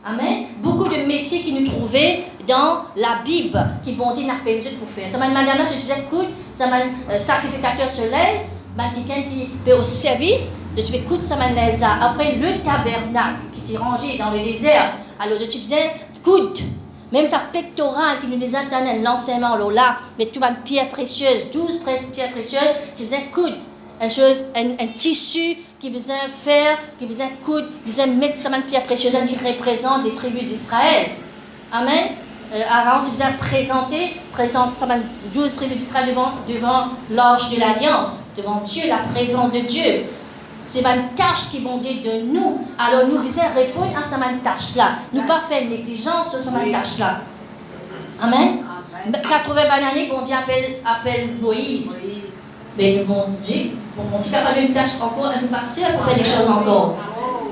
Amen. Beaucoup de métiers qui nous trouvaient dans la Bible qui vont dire n'appelle pour faire. Ça m'a madame là, je disais, écoute, ça m'a sacrificateur se laisse, quelqu'un qui est au service, je dis, écoute, ça m'a laisse. Après le tabernacle qui est rangé dans le désert, alors je disais, écoute, Même sa pectorale qui nous dit l'enseignement là, mais tu vas une pierre précieuse, 12 pierres précieuses, tu faisais coudre. Un tissu qui besoin faire, qui besoin coudre, qui besoin mettre ça une pierre précieuse qui représente les tribus d'Israël. Amen. Aaron, tu présente ça 12 tribus d'Israël devant l'arche de l'Alliance, devant Dieu, la présence de Dieu. C'est une tâche qui vont dire de nous. Alors nous devons répondre à cette tâche-là. Nous ne pas faire négligence sur cette tâche-là. Amen. 80 années, bon Dieu appelle Moïse. Mais bon Dieu capable une tâche encore, un pasteur pour faire des choses encore.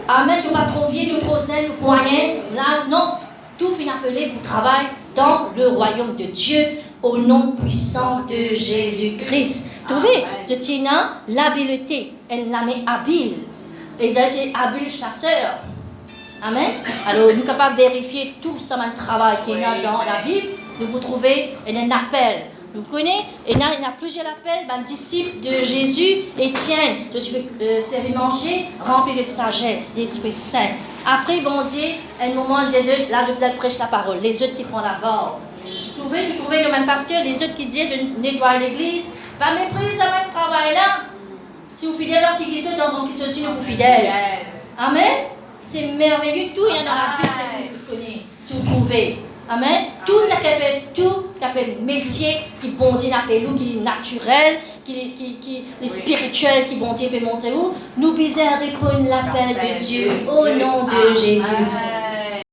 Amen. Nous ne pas trop vieux, nous trop zèle, nous croyons. Là, non. Tout finit appelé pour travailler dans le royaume de Dieu au nom puissant de Jésus-Christ. Vous voyez, de Tina, l'habileté, elle l'a mis habile. Ils ont été habiles chasseurs. Amen. Alors, nous sommes capables de vérifier tout ce travail qu'il y a dans la Bible. Nous vous trouvez un appel. Vous connaissez, il y a plusieurs appels. Ben, disciple de Jésus, Étienne, c'est manger rempli de sagesse, d'Esprit Saint. Après, bon Dieu, un moment, Jésus, là, je prêche la parole. Les autres qui prennent la barre. Vous trouvez le même pasteur, les autres qui disent, je nettoie l'église. Pas méprise ce même travail-là. Si vous fidèles dans l'église, donc ils sont aussi nous fidèles. Amen. C'est merveilleux. Tout il y a dans la Bible, c'est que vous connaissez. Si vous trouvez. Amen. Tout ça qui appelle métier, qui bon Dieu appelle nous, qui est naturel, qui est spirituel, qui bon Dieu peut montrer où. Nous bisons répondre l'appel de Dieu au nom de Jésus.